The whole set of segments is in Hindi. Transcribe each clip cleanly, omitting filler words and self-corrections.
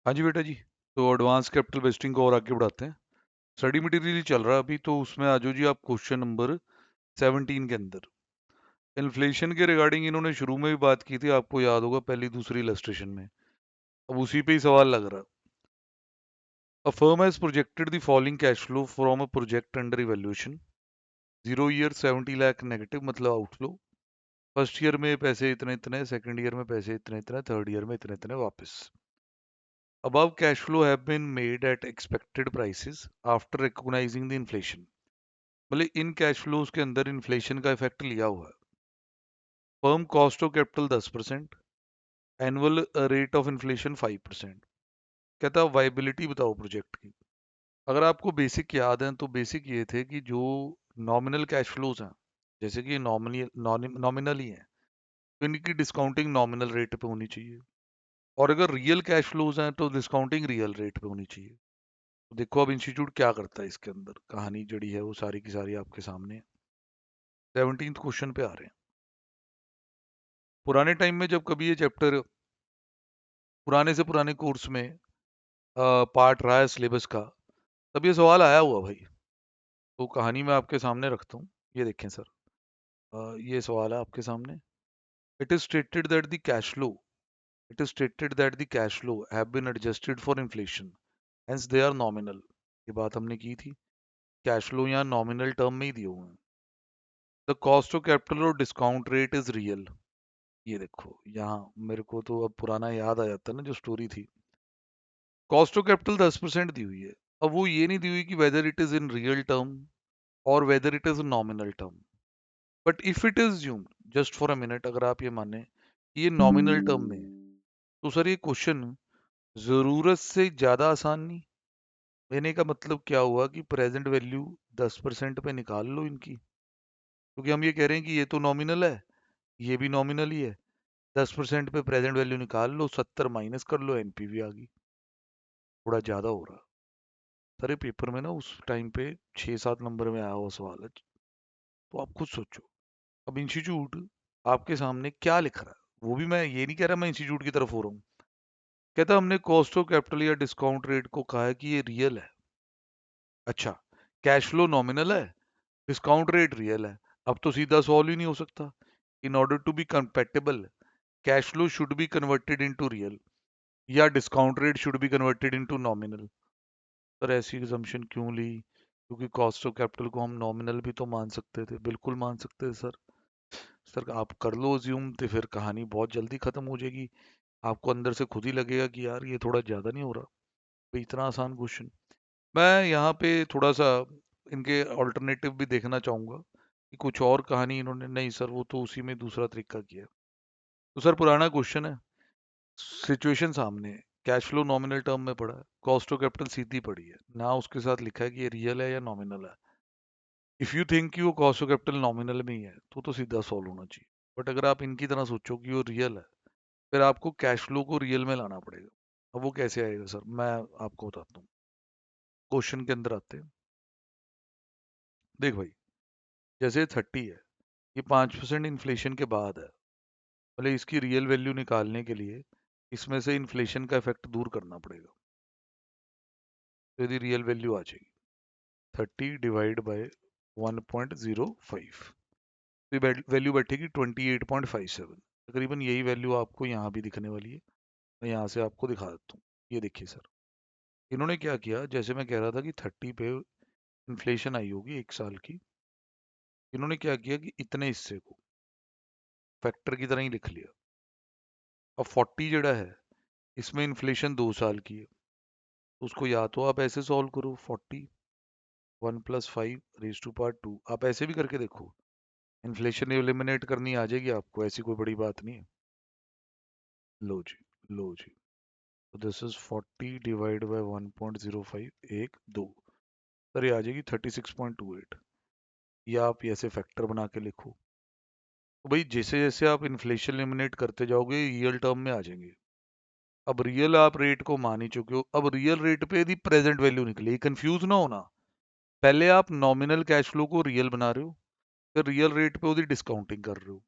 हाँ जी बेटा जी। तो एडवांस कैपिटल वेस्टिंग को और आगे बढ़ाते हैं। स्टडी मटेरियल ही चल रहा है अभी, तो उसमें आ जाओ जी आप क्वेश्चन नंबर 17 के अंदर। इन्फ्लेशन के रिगार्डिंग इन्होंने शुरू में भी बात की थी, आपको याद होगा पहली दूसरी इलस्ट्रेशन में। अब उसी पे ही सवाल लग रहा। A firm has projected the following cash flow from a project under evaluation. 0 year 70 lakh negative मतलब आउटफ्लो। फर्स्ट ईयर में पैसे इतने इतने, सेकंड ईयर में पैसे इतने इतने, थर्ड ईयर में इतने इतने वापस। Above cash flow have been made at expected prices after recognizing the inflation। मतलब इन कैश फ्लोज के अंदर इन्फ्लेशन का इफेक्ट लिया हुआ है। Firm cost of capital 10%, annual rate of inflation 5%। कहता है वाइबिलिटी बताओ प्रोजेक्ट की। अगर आपको बेसिक याद है तो बेसिक ये थे कि जो नॉमिनल कैश फ्लोज हैं, जैसे कि नॉमिनल ही हैं, तो इनकी डिस्काउंटिंग नॉमिनल रेट पे होनी चाहिए। और अगर रियल कैश फ्लोज हैं तो डिस्काउंटिंग रियल रेट पे होनी चाहिए। तो देखो अब इंस्टीट्यूट क्या करता है, इसके अंदर कहानी जड़ी है वो सारी की सारी आपके सामने है। 17th क्वेश्चन पे आ रहे हैं। पुराने टाइम में जब कभी ये चैप्टर पुराने से पुराने कोर्स में पार्ट रहा है सिलेबस का, तब ये सवाल आया हुआ भाई। तो कहानी मैं आपके सामने रखता हूँ। ये देखें सर, ये सवाल है आपके सामने। It is stated that the cash flow it is stated that the cash flow have been adjusted for inflation, hence they are nominal. ये बात हमने की थी। कैश फ्लो यहाँ नॉमिनल टर्म में ही दिए हुए हैं। द कॉस्ट ऑफ कैपिटल और डिस्काउंट रेट इज रियल। ये देखो यहाँ मेरे को तो अब पुराना याद आ जाता है ना जो स्टोरी थी। कॉस्ट ऑफ कैपिटल 10% दी हुई है। अब वो ये नहीं दी हुई कि whether it is in real term और whether it is nominal term. But if it is assumed, just for a minute, अगर आप ये माने कि ये नॉमिनल टर्म में है, तो सर ये क्वेश्चन जरूरत से ज्यादा आसान नहीं। लेने का मतलब क्या हुआ कि प्रेजेंट वैल्यू 10% पे निकाल लो इनकी, क्योंकि हम ये कह रहे हैं कि ये तो नॉमिनल है, ये भी नॉमिनल ही है। 10% पे प्रेजेंट वैल्यू निकाल लो, 70 माइनस कर लो, एनपीवी आ गई। थोड़ा ज्यादा हो रहा। सारे पेपर में ना उस टाइम पे 6-7 नंबर में आया हुआ सवाल है। तो आप खुद सोचो, अब इंस्टीट्यूट आपके सामने क्या लिख रहा है। वो भी मैं ये नहीं कह रहा मैं इंस्टीट्यूट की तरफ हो रहा हूँ। कहता हमने कॉस्ट ऑफ कैपिटल या डिस्काउंट रेट को कहा है कि ये रियल है। अच्छा, कैश फ्लो नॉमिनल है, डिस्काउंट रेट रियल है। अब तो सीधा सॉल्व ही नहीं हो सकता। In order to be compatible, cash flow should be converted into real या discount rate should be converted into nominal. Sir ऐसी एग्जम्पशन क्यों ली? क्योंकि कॉस्ट ऑफ कैपिटल को हम नॉमिनल भी तो मान सकते थे। बिल्कुल मान सकते थे सर। सर आप कर लो अज्यूम, तो फिर कहानी बहुत जल्दी खत्म हो जाएगी। आपको अंदर से खुद ही लगेगा कि यार ये थोड़ा ज्यादा नहीं हो रहा भाई, इतना आसान क्वेश्चन। मैं यहाँ पे थोड़ा सा इनके ऑल्टरनेटिव भी देखना चाहूंगा कि कुछ और कहानी इन्होंने। नहीं सर, वो तो उसी में दूसरा तरीका किया। तो सर पुराना क्वेश्चन है, सिचुएशन सामने है, कैश फ्लो नॉमिनल टर्म में पड़ा है, कॉस्ट ऑफ कैपिटल सीधी पड़ी है ना, उसके साथ लिखा है कि ये रियल है या नॉमिनल है। इफ यू थिंक कि वो कॉस्ट ऑफ कैपिटल नॉमिनल में ही है तो सीधा सॉल्व होना चाहिए। बट अगर आप इनकी तरह सोचो कि वो रियल है, फिर आपको कैश फ्लो को रियल में लाना पड़ेगा। अब वो कैसे आएगा सर, मैं आपको बताता हूँ। क्वेश्चन के अंदर आते हैं। देख भाई, जैसे 30 है, ये 5% इन्फ्लेशन के बाद है। मतलब इसकी रियल वैल्यू निकालने के लिए इसमें से इन्फ्लेशन का इफेक्ट दूर करना पड़ेगा। तो यदि रियल वैल्यू आ जाएगी 30 डिवाइड बाय 1.05, तो वैल्यू बैठेगी 28.57। तकरीबन यही वैल्यू आपको यहाँ भी दिखने वाली है। मैं यहाँ से आपको दिखा देता हूँ। ये देखिए सर, इन्होंने क्या किया, जैसे मैं कह रहा था कि 30 पे इन्फ्लेशन आई होगी 1 साल की, इन्होंने क्या किया कि इतने हिस्से को फैक्टर की तरह ही लिख लिया। अब 40 जड़ा है, इसमें इन्फ्लेशन 2 साल की है, तो उसको या तो आप ऐसे सॉल्व करो, 40 1+5 रेज टू पावर 2, आप ऐसे भी करके देखो। इन्फ्लेशन एलिमिनेट करनी आ जाएगी आपको, ऐसी कोई बड़ी बात नहीं है। लो जी, लो जी। तो this is 40 divide by 1.05, 1 2, sir ये आ जाएगी 36.28। या आप ऐसे फैक्टर बना के लिखो। तो भाई जैसे जैसे आप इन्फ्लेशन एलिमिनेट करते जाओगे रियल टर्म में आ जाएंगे। अब रियल आप रेट को मान ही चुके हो, अब रियल रेट पे यदि प्रेजेंट वैल्यू निकले, कंफ्यूज ना होना। पहले आप नॉमिनल कैश फ्लो को रियल बना रहे हो, फिर रियल रेट पे उसकी डिस्काउंटिंग कर रहे हो।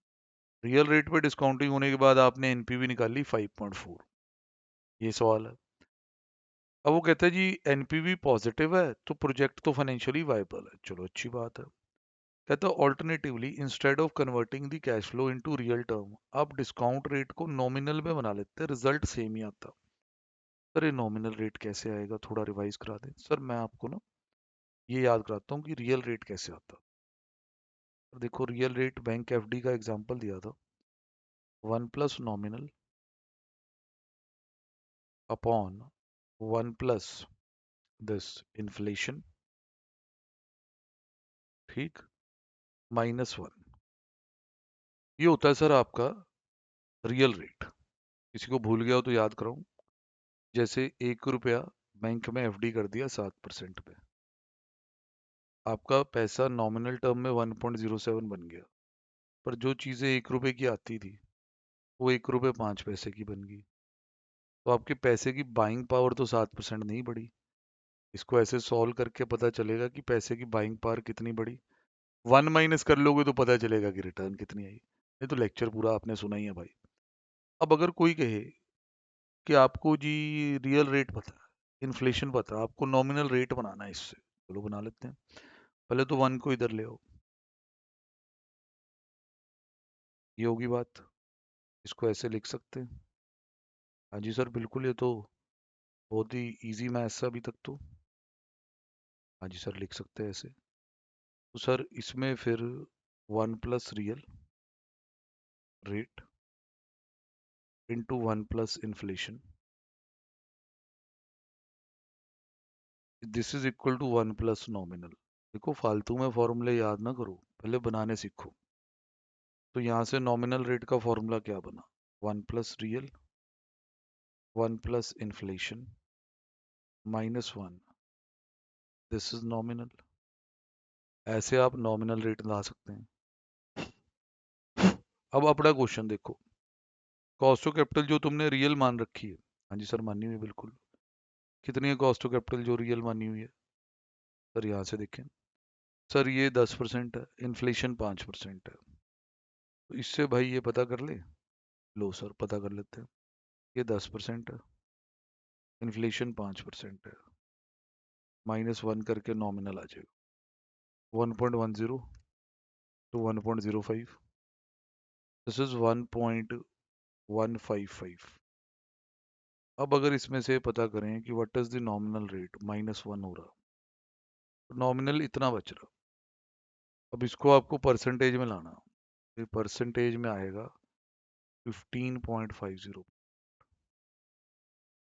रियल रेट पे डिस्काउंटिंग होने के बाद आपने एनपीवी निकाली 5.4। ये सवाल है। अब वो कहता है जी एनपीवी पॉजिटिव है तो प्रोजेक्ट तो फाइनेंशियली वायबल है, चलो अच्छी बात है। कहता है alternatively instead of converting the cash flow into real term आप डिस्काउंट रेट को नॉमिनल में बना लेते हैं, रिजल्ट सेम ही आता। सर ये नॉमिनल रेट कैसे आएगा, थोड़ा रिवाइज करा दें। सर मैं आपको ना ये याद कराता हूँ कि रियल रेट कैसे आता। देखो रियल रेट बैंक एफडी का एग्जांपल दिया था, 1 plus nominal upon 1 plus this inflation, ठीक, -1। ये होता है सर आपका रियल रेट। किसी को भूल गया हो तो याद कराऊं, जैसे 1 रुपया बैंक में एफडी कर दिया 7% पे, आपका पैसा नॉमिनल टर्म में 1.07 बन गया, पर जो चीज़ें 1 रुपए की आती थी वो 1 रुपए 5 पैसे की बन गई। तो आपके पैसे की बाइंग पावर तो 7% नहीं बढ़ी। इसको ऐसे सॉल्व करके पता चलेगा कि पैसे की बाइंग पावर कितनी बढ़ी। 1 माइनस कर लोगे तो पता चलेगा कि रिटर्न कितनी आई। ये तो लेक्चर पूरा आपने सुना ही है भाई। अब अगर कोई कहे कि आपको जी रियल रेट पता है, इन्फ्लेशन पता है, आपको नॉमिनल रेट बनाना है इससे, चलो बना लेते हैं। पहले तो 1 को इधर ले आओ, ये होगी बात। इसको ऐसे लिख सकते हैं। हाँ जी सर बिल्कुल, ये तो बहुत ही इजी मैथ्स है अभी तक तो। हाँ जी सर लिख सकते हैं ऐसे। तो सर इसमें फिर 1 plus real rate into 1 plus inflation, this is equal to 1 plus nominal. देखो फालतू में फॉर्मूले याद ना करो, पहले बनाने सीखो। तो यहाँ से नॉमिनल रेट का फॉर्मूला क्या बना, 1 plus real 1 plus inflation -1, this is nominal. ऐसे आप नॉमिनल रेट ला सकते हैं। अब अपना क्वेश्चन देखो, कॉस्ट ऑफ कैपिटल जो तुमने रियल मान रखी है, हाँ जी सर मानी हुई है बिल्कुल। कितनी है कॉस्ट ऑफ कैपिटल जो रियल मानी हुई है, सर यहाँ से देखें। सर ये 10% है, इन्फ्लेशन 5% है। तो इससे भाई ये पता कर ले, लो सर पता कर लेते हैं। ये 10% है, इन्फ्लेशन 5% है, -1 करके नॉमिनल आ जाएगा 1.10 टू 1.05, दिस इज 1.155। अब अगर इसमें से पता करें कि what is the nominal rate, -1 हो रहा, तो नॉमिनल इतना बच रहा। अब इसको आपको परसेंटेज में लाना, ये परसेंटेज में आएगा 15.50।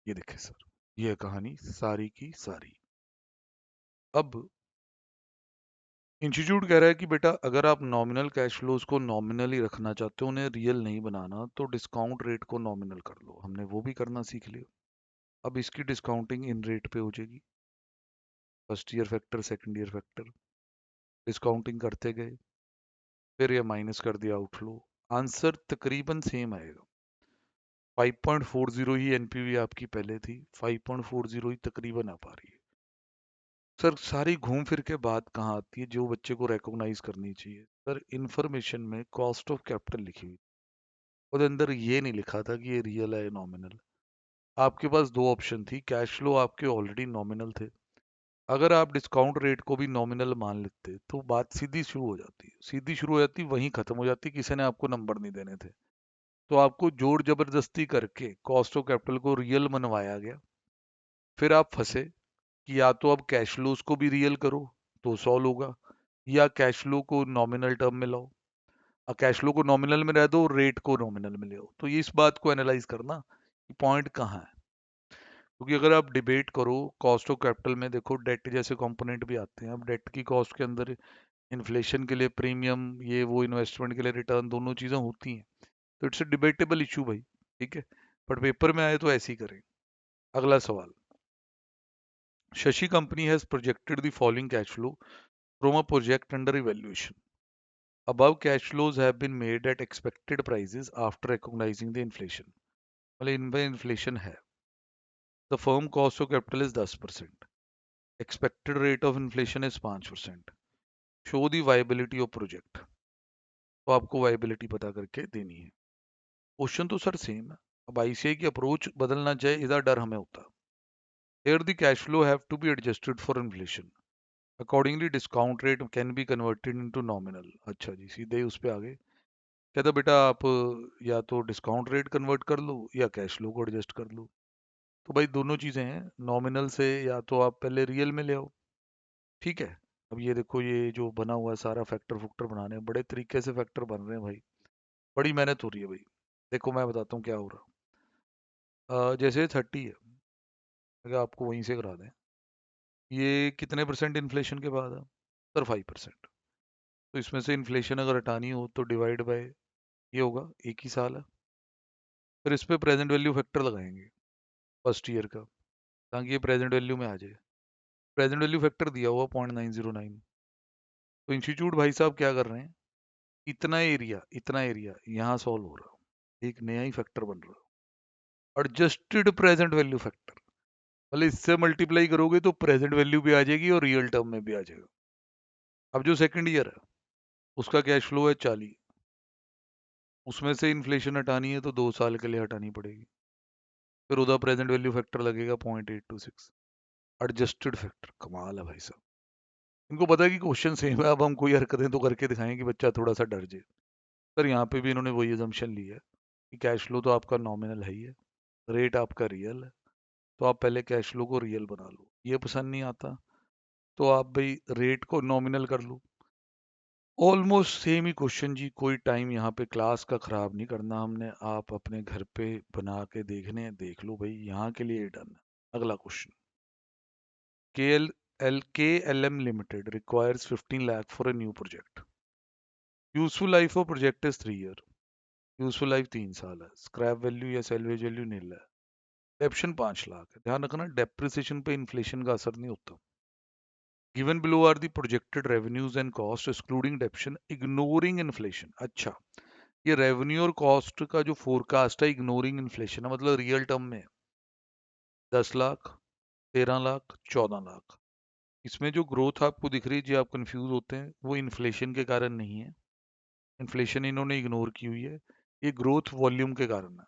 ये देखे सर, ये है कहानी सारी की सारी। अब इंस्टीट्यूट कह रहा है कि बेटा अगर आप नॉमिनल कैश फ्लोज को नॉमिनल ही रखना चाहते हो, उन्हें रियल नहीं बनाना, तो डिस्काउंट रेट को नॉमिनल कर लो। हमने वो भी करना सीख लिया। अब इसकी डिस्काउंटिंग इन रेट पे हो जाएगी, first year factor second year factor, discounting करते गए, फिर ये माइनस कर दिया आउटफ्लो, आंसर तकरीबन सेम आएगा। 5.40 ही एनपीवी आपकी पहले थी, 5.40 ही तकरीबन आ पा रही है। सर सारी घूम फिर के बात कहाँ आती है जो बच्चे को रिकॉग्नाइज करनी चाहिए। सर इंफॉर्मेशन में कॉस्ट ऑफ कैपिटल लिखी हुई, उसके अंदर ये नहीं लिखा था कि ये रियल है नॉमिनल। आपके पास दो ऑप्शन थी, कैश फ्लो आपके ऑलरेडी नॉमिनल थे, अगर आप डिस्काउंट रेट को भी नॉमिनल मान लेते तो बात सीधी शुरू हो जाती, सीधी शुरू हो जाती, वहीं खत्म हो जाती, किसी ने आपको नंबर नहीं देने थे। तो आपको जोर जबरदस्ती करके कॉस्ट ऑफ कैपिटल को रियल मनवाया गया, फिर आप फंसे कि या तो अब कैश फ्लोज को भी रियल करो तो सॉल्व होगा, या कैश फ्लो को नॉमिनल टर्म में लाओ, और कैश फ्लो को नॉमिनल में रह दो, रेट को नॉमिनल में ले आओ। तो ये इस बात को एनालाइज करना कि पॉइंट कहाँ है। क्योंकि अगर आप डिबेट करो कॉस्ट ऑफ कैपिटल में, देखो डेट जैसे कंपोनेंट भी आते हैं, अब डेट की कॉस्ट के अंदर इन्फ्लेशन के लिए प्रीमियम, ये वो इन्वेस्टमेंट के लिए रिटर्न, दोनों चीज़ें होती हैं। तो इट्स अ डिबेटेबल इशू भाई, ठीक है, बट पेपर में आए तो ऐसे ही करें। अगला सवाल, Shashi company has projected the following cash flow from a project under evaluation, above cash flows have been made at expected prices after recognizing the inflation। मतलब इनमें इन्फ्लेशन है, the firm cost of capital is 10%, expected rate of inflation is 5%, show the viability of project. तो आपको वायबिलिटी पता करके देनी है। क्वेश्चन तो सर सेम है, अब आईसीआई की अप्रोच बदलना चाहे, इसका डर हमें होता है। Here the cash flow have to be adjusted for inflation. Accordingly discount rate can be converted into nominal. अच्छा जी, सीधे ही उस पे आ गए। कहता बेटा आप या तो डिस्काउंट रेट कन्वर्ट कर लो या कैश फ्लो को एडजस्ट कर लो। तो भाई दोनों चीजें हैं, नॉमिनल से या तो आप पहले रियल में ले आओ। ठीक है। अब ये देखो, ये जो बना हुआ है सारा फैक्टर फुक्टर बनाने हैं, बड़े तरीके से फैक्टर बन रहे हैं भाई, बड़ी मेहनत हो रही है भाई। देखो मैं बताता हूँ क्या हो रहा है। जैसे 30 है, अगर आपको वहीं से करा दें, ये कितने परसेंट इन्फ्लेशन के बाद है? सर 5%। तो इसमें से इन्फ्लेशन अगर हटानी हो तो डिवाइड बाय ये होगा, एक ही साल है। फिर इस पे प्रेजेंट वैल्यू फैक्टर लगाएंगे फर्स्ट ईयर का, ताकि ये प्रेजेंट वैल्यू में आ जाए। प्रेजेंट वैल्यू फैक्टर दिया हुआ 0.909। तो इंस्टीट्यूट भाई साहब क्या कर रहे हैं, इतना एरिया यहाँ सॉल्व हो रहा है, एक नया ही फैक्टर बन रहा है, एडजस्टेड प्रेजेंट वैल्यू फैक्टर। मतलब इससे मल्टीप्लाई करोगे तो प्रेजेंट वैल्यू भी आ जाएगी और रियल टर्म में भी आ जाएगा। अब जो सेकंड ईयर है उसका कैश फ्लो है 40, उसमें से इन्फ्लेशन हटानी है तो 2 साल के लिए हटानी पड़ेगी। फिर उधर प्रेजेंट वैल्यू फैक्टर लगेगा 0.826, एडजस्टेड फैक्टर। कमाल है भाई साहब, इनको पता है कि क्वेश्चन सेम है, अब हम कोई हरकतें तो करके दिखाएं कि बच्चा थोड़ा सा डर जाए। सर यहाँ पे भी इन्होंने वही अजम्पशन ली है कि कैश फ्लो तो आपका नॉमिनल है ही है, रेट आपका रियल है, तो आप पहले कैश फ्लो को रियल बना लो। ये पसंद नहीं आता तो आप भाई रेट को नॉमिनल कर लो। ऑलमोस्ट सेम ही क्वेश्चन जी, कोई टाइम यहाँ पे क्लास का खराब नहीं करना हमने, आप अपने घर पे बना के देखने हैं, देख लो भाई, यहाँ के लिए डन है। अगला question, KLM Limited requires 15 lakh for a new project. Useful life of project is 3 year. Useful life 3 साल है, स्क्रैप वैल्यू या सेल्वेज वैल्यू नील है, डेप्शन 5 लाख है। ध्यान रखना डेप्रिसिएशन पे इन्फ्लेशन का असर नहीं होता। Given below are the projected revenues and cost excluding depreciation ignoring inflation. अच्छा, ये रेवेन्यू और कॉस्ट का जो फोरकास्ट है इग्नोरिंग इन्फ्लेशन है, मतलब रियल टर्म में 10 लाख, 13 लाख, 14 लाख। इसमें जो ग्रोथ आपको दिख रही है जी, आप कंफ्यूज होते हैं, वो इन्फ्लेशन के कारण नहीं है, इन्फ्लेशन इन्होंने इग्नोर की हुई है, ये ग्रोथ वॉल्यूम के कारण है।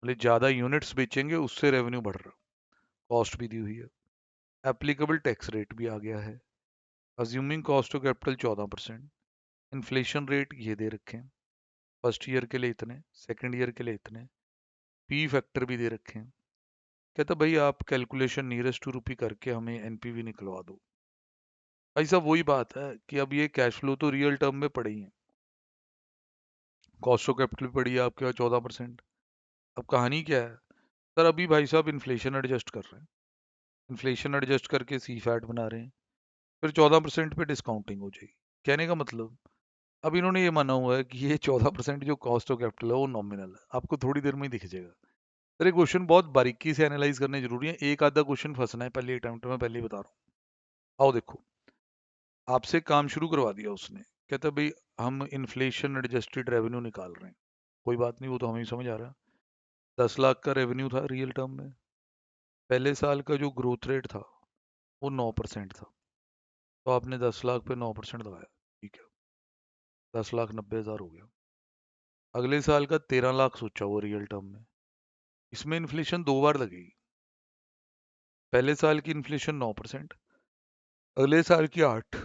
मतलब ज़्यादा यूनिट्स बेचेंगे उससे रेवेन्यू बढ़ रहा, कॉस्ट भी दी हुई है। एप्लीकेबल टैक्स रेट भी आ गया है, assuming cost of capital 14%। Inflation rate ये दे रखे हैं, फर्स्ट ईयर के लिए इतने, सेकंड ईयर के लिए इतने, पी फैक्टर भी दे रखे हैं। कहता भाई आप कैलकुलेशन नियरेस्ट टू रूपी करके हमें एनपीवी निकलवा दो। भाई साहब वही बात है कि अब ये कैश फ्लो तो रियल टर्म में पड़े ही है, कॉस्ट ऑफ कैपिटल पड़ी है आपके पास 14%। अब कहानी क्या है, सर अभी भाई साहब इन्फ्लेशन एडजस्ट कर रहे हैं, इन्फ्लेशन एडजस्ट करके सी फैट बना रहे हैं, फिर 14% पे डिस्काउंटिंग हो जाएगी। कहने का मतलब, अब इन्होंने ये माना हुआ है कि ये 14% जो कॉस्ट ऑफ कैपिटल है वो नॉमिनल है, आपको थोड़ी देर में ही दिख जाएगा। सर ये क्वेश्चन बहुत बारीकी से एनालाइज करने जरूरी है, एक आधा क्वेश्चन फंसना है पहले अटेम्प्ट में, पहले ही बता रहा हूँ। आओ देखो, आपसे काम शुरू करवा दिया उसने, कहता भाई हम इन्फ्लेशन एडजस्टेड रेवेन्यू निकाल रहे हैं। कोई बात नहीं, वो तो हमें समझ आ रहा है। 10 लाख का रेवेन्यू था रियल टर्म में, पहले साल का जो ग्रोथ रेट था वो 9% था, तो आपने 10 लाख पे 9% लगाया, ठीक है, 10,90,000 हो गया। अगले साल का 13 लाख सोचा वो रियल टर्म में, इसमें इन्फ्लेशन 2 बार लगेगी, पहले साल की इन्फ्लेशन 9%, अगले साल की 8,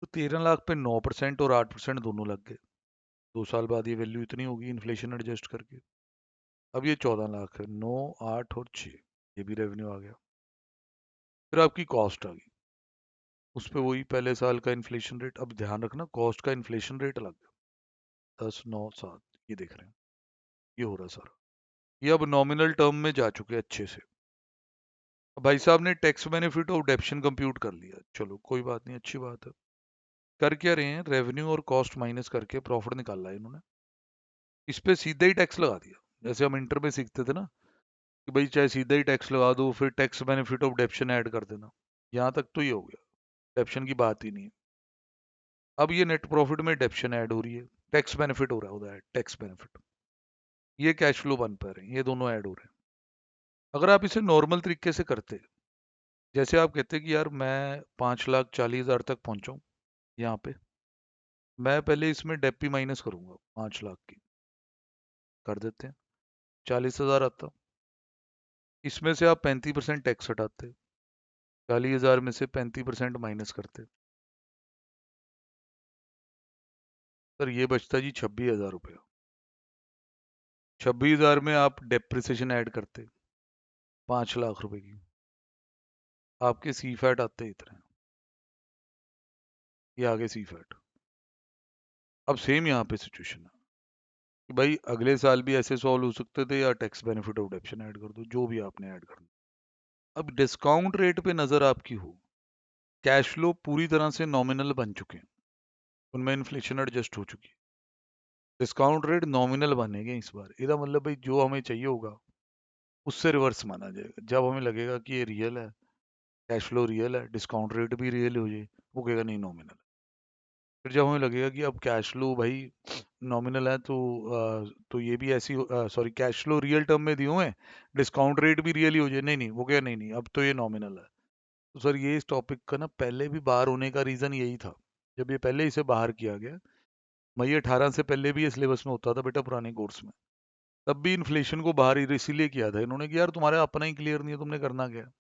तो 13 लाख पे 9% और 8% दोनों लग गए। 2 साल बाद ये वैल्यू इतनी होगी इन्फ्लेशन एडजस्ट करके। अब ये 14 लाख है, 9, 8 और 6, ये भी रेवेन्यू आ गया। फिर आपकी कॉस्ट आ गई, उस पर वही पहले साल का इन्फ्लेशन रेट। अब ध्यान रखना कॉस्ट का इन्फ्लेशन रेट अलग है, 10, 9, 7, ये देख रहे हैं, ये हो रहा है सारा। ये अब नॉमिनल टर्म में जा चुके अच्छे से। अब भाई साहब ने टैक्स बेनिफिट ऑफ डेप्शन कंप्यूट कर लिया, चलो कोई बात नहीं, अच्छी बात है। कर क्या रहे हैं, रेवेन्यू और कॉस्ट माइनस करके प्रॉफिट निकाला है इन्होंने, इस पे सीधा ही टैक्स लगा दिया। जैसे हम इंटर में सीखते थे ना कि भाई चाहे सीधा ही टैक्स लगा दो, फिर टैक्स बेनिफिट ऑफ डेप्शन ऐड कर देना, यहाँ तक तो ये हो गया, डेप्शन की बात ही नहीं है। अब ये नेट प्रॉफिट में डेप्शन ऐड हो रही है, टैक्स बेनिफिट हो रहा है उधर, टैक्स बेनिफिट, ये कैश फ्लो बन पा रहे हैं, ये दोनों ऐड हो रहे हैं। अगर आप इसे नॉर्मल तरीके से करते, जैसे आप कहते कि यार मैं 5,40,000 तक पहुंचाऊं यहाँ पे, मैं पहले इसमें डेप्पी माइनस करूंगा 5 लाख की, कर देते हैं, 40,000 आता, इसमें से आप 35% टैक्स हटाते, 40,000 में से 35% माइनस करते, सर ये बचता जी 26,000 रुपया। 26,000 में आप डेप्रिसिएशन ऐड करते 5 लाख रुपए की, आपके सी फैट आते इतने, ये आगे सी फैट। अब सेम यहाँ पे सिचुएशन है कि भाई अगले साल भी ऐसे सॉल्व हो सकते थे, या tax benefit of deduction add कर दो, जो भी आपने ऐड करना। अब डिस्काउंट रेट पे नजर आपकी हो, कैश फ्लो पूरी तरह से नॉमिनल बन चुके हैं, उनमें इन्फ्लेशन एडजस्ट हो चुकी है, डिस्काउंट रेट नॉमिनल बनेंगे इस बार। इसका मतलब भाई जो हमें चाहिए होगा उससे रिवर्स माना जाएगा। जब हमें लगेगा कि ये रियल है, कैश फ्लो रियल है, डिस्काउंट रेट भी रियल हो जाए, वो कहेगा नहीं नॉमिनल। फिर जब हमें लगेगा कि अब कैश फ्लो भाई नॉमिनल है, तो ये भी ऐसी, sorry cash flow real term में दिए हुए हैं, डिस्काउंट रेट भी रियल ही हो जाए, नहीं नहीं वो कहेगा नहीं नहीं अब तो ये नॉमिनल है। तो सर ये इस टॉपिक का ना पहले भी बाहर होने का रीज़न यही था, जब ये पहले इसे बाहर किया गया। मई 18 से पहले भी ये सिलेबस में होता था बेटा, पुराने कोर्स में। तब भी इन्फ्लेशन को बाहर इसीलिए किया था इन्होंने कि यार तुम्हारा अपना ही क्लियर नहीं है, तुमने करना क्या है।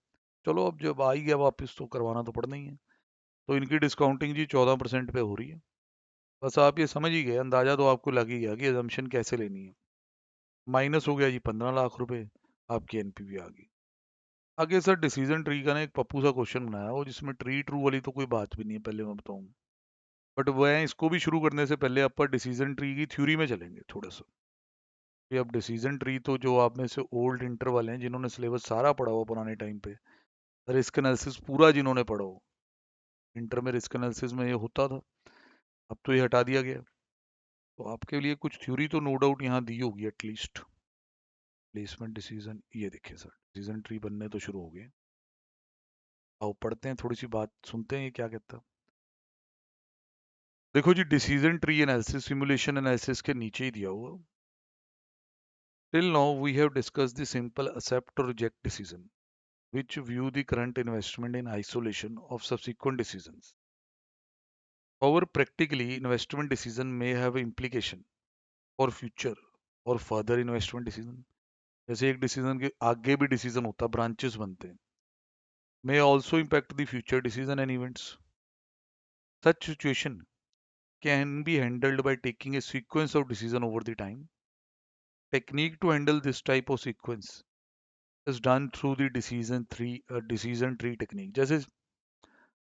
चलो अब जब आ ही गया वापस तो करवाना तो पड़ना ही है। तो इनकी डिस्काउंटिंग जी 14% पे हो रही है। बस आप ये समझ ही गए, अंदाजा तो आपको लग ही गया कि एजम्पशन कैसे लेनी है। माइनस हो गया जी 15 लाख रुपए, आपकी एनपीवी आ गई। आगे सर डिसीजन ट्री का ना एक पप्पू सा क्वेश्चन बनाया हो, जिसमें ट्री ट्रू वाली तो कोई बात भी नहीं है, पहले मैं बताऊं। बट वह इसको भी शुरू करने से पहले आप डिसीजन ट्री की थ्योरी में चलेंगे थोड़ा सा। कि अब डिसीजन ट्री तो जो आप में से ओल्ड इंटर वाले हैं, जिन्होंने सिलेबस सारा पढ़ा हुआ पुराने टाइम पे, रिस्क एनालिसिस पूरा जिन्होंने पढ़ा हो, इंटर में रिस्क एनालिसिस में ये होता था, अब तो ये हटा दिया गया। तो आपके लिए कुछ थ्योरी तो नो डाउट यहाँ दी होगी एटलीस्ट। प्लेसमेंट डिसीजन, ये देखिए सर डिसीजन ट्री बनने तो शुरू हो गए। आओ पढ़ते हैं, थोड़ी सी बात सुनते हैं ये क्या कहता है। देखो जी, decision tree analysis simulation analysis के नीचे ही दिया हुआ। Till now we have discussed the simple accept or reject decision which view the current investment in isolation of subsequent decisions. However, practically investment decision may have implication for future or further investment decision. जैसे एक डिसीजन के आगे भी डिसीजन होता, ब्रांचेस बनते हैं, may also impact the future decision and events. Such situation can be handled by taking a sequence of decision over the time. Technique to handle this type of sequence is done through the decision tree technique. जैसे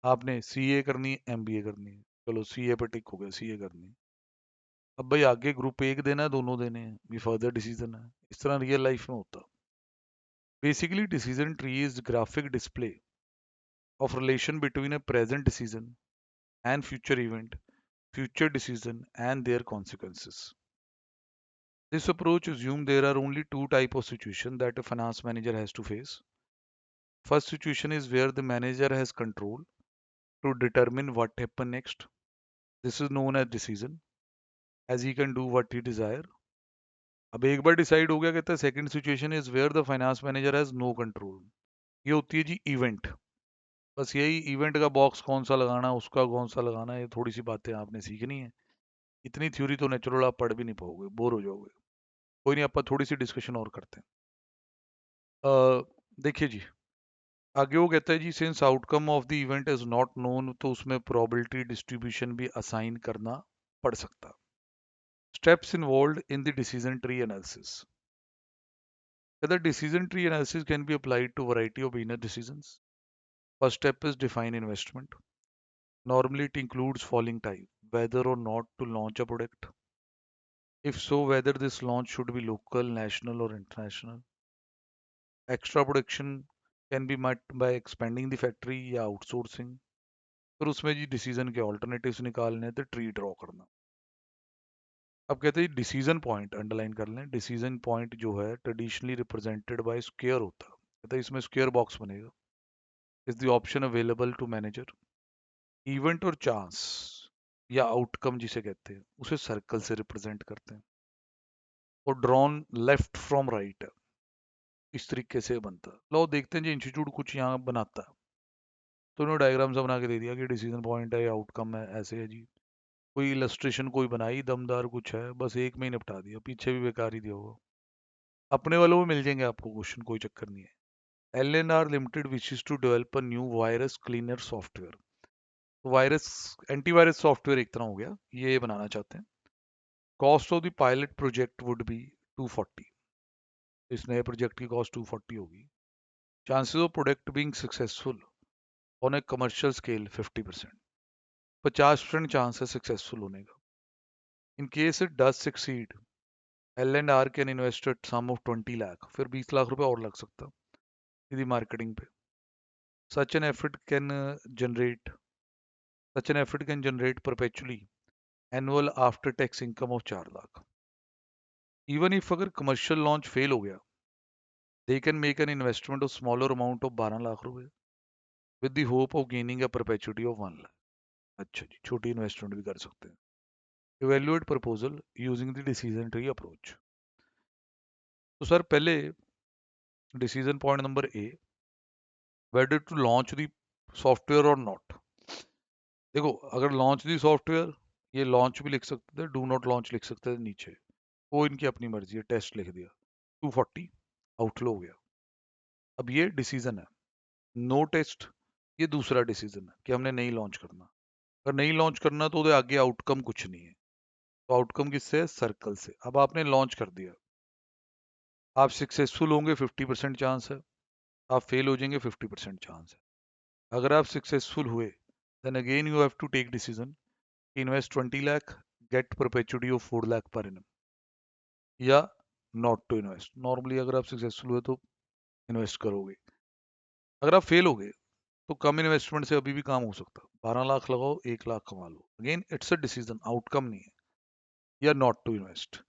आपने सीए करनी है, एमबीए करनी है, चलो सीए पे टिक हो गया, सीए करनी है। अब भाई आगे ग्रुप एक देना है, दोनों देने हैं, भी फर्दर डिसीजन है। इस तरह रियल लाइफ में होता। Basically decision tree is graphic display of relation between a present decision and future event, future decision and their consequences. This approach assumes there are only two types of situations that a finance manager has to face. First situation is where the manager has control to determine what happen next. This is known as decision, as he can do what he desire. अब एक बार डिसाइड हो गया, कहता है second situation is where the finance manager has no control. ये होती है जी इवेंट। बस यही इवेंट का बॉक्स कौन सा लगाना, उसका कौन सा लगाना, ये थोड़ी सी बातें आपने सीखनी है। इतनी थ्योरी तो नेचुरल आप पढ़ भी नहीं पाओगे, बोर हो जाओगे। कोई नहीं, आप थोड़ी सी डिस्कशन और करते हैं। देखिए जी, आगे वो कहता है जी, since outcome of the event is not known, तो उसमें प्रोबेबिलिटी डिस्ट्रीब्यूशन भी असाइन करना पड़ सकता। Steps involve in the decision tree analysis. कहता है decision tree analysis can be applied to variety of business decisions. First step is define investment. Normally it includes following type: whether or not to launch a product. If so, whether this launch should be local, national or international. Extra production can be met by expanding the factory या outsourcing. फिर उसमें जी डिसीजन के ऑल्टरनेटिव्स निकालने, तो ट्री ड्रॉ करना। अब कहते हैं डिसीजन पॉइंट अंडरलाइन कर लें। डिसीजन पॉइंट जो है ट्रेडिशनली रिप्रेजेंटेड बाय स्क्वायर होता है, कहते हैं इसमें स्क्वायर बॉक्स बनेगा। Is the option available to manager. Event और चांस या आउटकम जिसे कहते हैं, उसे सर्कल से रिप्रेजेंट करते हैं। और ड्रॉन लेफ्ट फ्रॉम राइट, इस तरीके से बनता है। लो देखते हैं जी इंस्टीट्यूट कुछ यहाँ बनाता है, तो उन्होंने डायग्राम सा बना के दे दिया कि डिसीजन पॉइंट है या आउटकम है, ऐसे है जी। कोई इलस्ट्रेशन कोई बनाई दमदार कुछ है, बस एक में ही निपटा दिया, पीछे भी बेकार ही दिया होगा। अपने वालों में मिल जाएंगे आपको क्वेश्चन, कोई चक्कर नहीं है। LNR Limited wishes to develop a new virus cleaner software. Virus antivirus software एक तरह हो गया, ये बनाना चाहते हैं. Cost of the pilot project would be 240. इस नए प्रोजेक्ट की कॉस्ट 240 होगी. Chances of product being successful on a commercial scale 50%. 50% chance है सक्सेसफुल होने का. In case it does succeed, L&R can invest some of 20 lakh. फिर 20 लाख रुपए और लग सकता सीधी मार्केटिंग पे. Such an effort can generate Such an effort can generate perpetually annual after tax income of 4 lakh. Even if अगर commercial launch fail हो गया, they can make an investment of smaller amount of 12 lakh रुपए with the hope of gaining a perpetuity of 1 lakh. अच्छा जी, छोटी इन्वेस्टमेंट भी कर सकते हैं. Evaluate proposal using the decision tree approach. तो सर पहले decision point number A, whether to launch the software or not. देखो अगर लॉन्च दी सॉफ्टवेयर, ये लॉन्च भी लिख सकते थे, डू नॉट लॉन्च लिख सकते थे नीचे, वो इनकी अपनी मर्जी है. टेस्ट लिख दिया, 240 आउटफ्लो हो गया. अब ये डिसीजन है. नो टेस्ट, ये दूसरा डिसीजन है कि हमने नहीं लॉन्च करना. अगर नहीं लॉन्च करना तो आगे आउटकम कुछ नहीं है. तो आउटकम किससे है? सर्कल से. अब आपने लॉन्च कर दिया, आप सक्सेसफुल होंगे 50% चांस है, आप फेल हो जाएंगे 50% चांस है. अगर आप सक्सेसफुल हुए, then again you have to take decision, invest 20 lakh, get perpetuity of 4 lakh per annum, या नॉट टू इन्वेस्ट. नॉर्मली अगर आप सक्सेसफुल हुए तो इन्वेस्ट करोगे. अगर आप फेल हो गए तो कम इन्वेस्टमेंट से अभी भी काम हो सकता है. 12 लाख लगाओ, 1 लाख कमा लो. Again it's a decision, outcome नहीं है. या नॉट टू इन्वेस्ट,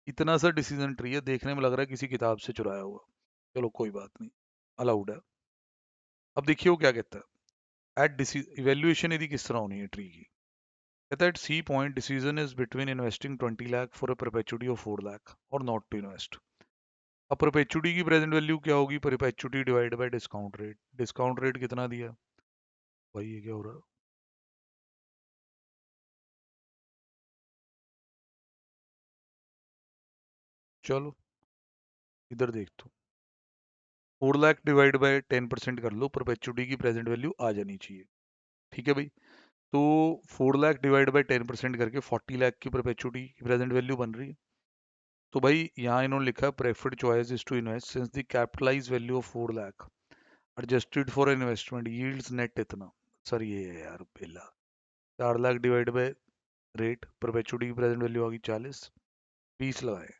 इतना सा डिसीजन ट्री है, देखने में लग रहा है किसी किताब से चुराया हुआ. चलो कोई बात नहीं, अलाउड है. अब देखिए वो क्या कहता है. एट इवेल्युएशन यदि किस तरह होनी है ट्री की, कहता है at C point decision is between investing 20 lakh for a perpetuity of 4 lakh और नॉट टू इन्वेस्ट. अब परपेचुटी की प्रेजेंट वैल्यू क्या होगी? Perpetuity divide by discount rate. Discount rate कितना दिया भाई? ये क्या हो रहा है? चलो इधर देख दो. 4 लाख डिवाइड बाय 10% कर लो, परपेचुटी की प्रेजेंट वैल्यू आ जानी चाहिए. ठीक है भाई. तो 4 लाख डिवाइड बाय 10% करके 40 लाख की परपेचुटी की प्रेजेंट वैल्यू बन रही है. तो भाई यहाँ इन्होंने लिखा है preferred choice is to invest since the capitalize value of 4 lakh adjusted for investment yields net इतना. सर ये है यार बेला. 4 lakh divide by rate, perpetuity की प्रेजेंट वैल्यू आ गई 40, 20 लगाए.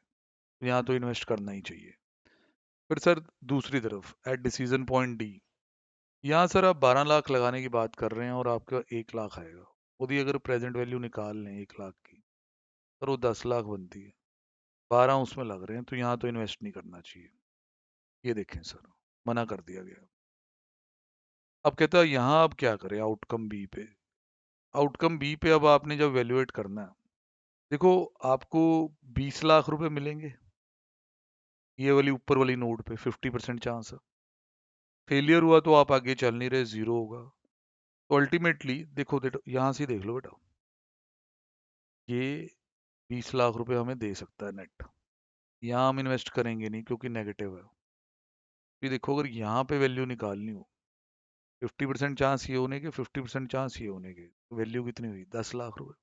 यहाँ तो इन्वेस्ट करना ही चाहिए. फिर सर दूसरी तरफ एट डिसीजन पॉइंट डी, यहाँ सर आप 12 लाख लगाने की बात कर रहे हैं और आपका 1 लाख आएगा. खुद ही अगर प्रेजेंट वैल्यू निकाल लें 1 लाख की, सर वो 10 लाख बनती है. 12 उसमें लग रहे हैं, तो यहाँ तो इन्वेस्ट नहीं करना चाहिए. ये देखें सर, मना कर दिया गया. अब कहता है यहाँ अब क्या करें आउटकम बी पे. आउटकम बी पे अब आपने जब वैल्यूएट करना है, देखो आपको 20 लाख रुपए मिलेंगे ये वाली ऊपर वाली नोड पे, 50% चांस है. फेलियर हुआ तो आप आगे चल नहीं रहे, जीरो होगा. तो अल्टीमेटली देखो देखो यहाँ से देख लो बेटा, ये 20 लाख रुपए हमें दे सकता है नेट. यहाँ हम इन्वेस्ट करेंगे नहीं क्योंकि नेगेटिव है. फिर देखो अगर यहाँ पे वैल्यू निकालनी हो, 50% चांस ये होने के, 50% चांस ये होने के, तो वैल्यू कितनी हुई? 10 लाख रुपए.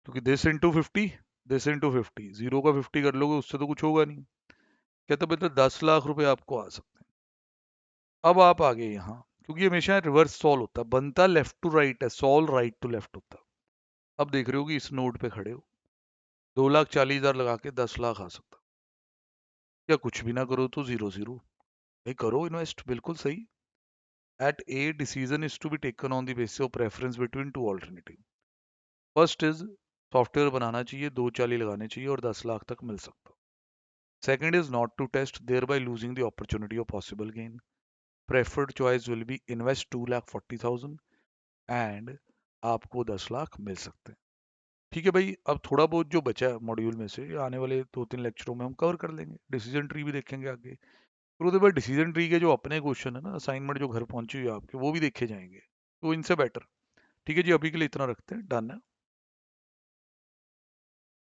क्योंकि this into 50, this into 50, zero का 50 कर लोगे उससे तो कुछ होगा नहीं. कहते बेटा 10 लाख रुपए आपको आ सकते हैं. अब आप आगे यहाँ, क्योंकि हमेशा रिवर्स सॉल्व होता है, बनता लेफ्ट टू राइट है, सॉल्व राइट टू लेफ्ट होता है. अब देख रहे हो कि इस नोड पे खड़े हो, 2,40,000 लगा के 10 लाख आ सकता. या कुछ भी ना करो तो जीरो जीरो. भाई करो इन्वेस्ट, बिल्कुल सही. At a decision is to be taken on the basis of preference between two alternative. First is software बनाना चाहिए, 2,40 लगाने चाहिए और 10 लाख तक मिल सकता. Second is not to test thereby losing the opportunity of possible gain. Preferred choice will be invest 2,40,000 and आपको 10 लाख मिल सकते हैं. ठीक है भाई. अब थोड़ा बहुत जो बचा है मॉड्यूल में से, आने वाले 2-3 लेक्चरों में हम कवर कर लेंगे. डिसीजन ट्री भी देखेंगे आगे. फिर उसके बाद डिसीजन ट्री के जो अपने क्वेश्चन है ना, असाइनमेंट जो घर पहुंची हुई है आपके, वो भी देखे जाएंगे. तो इनसे बेटर. ठीक है जी, अभी के लिए इतना रखते हैं. डन है.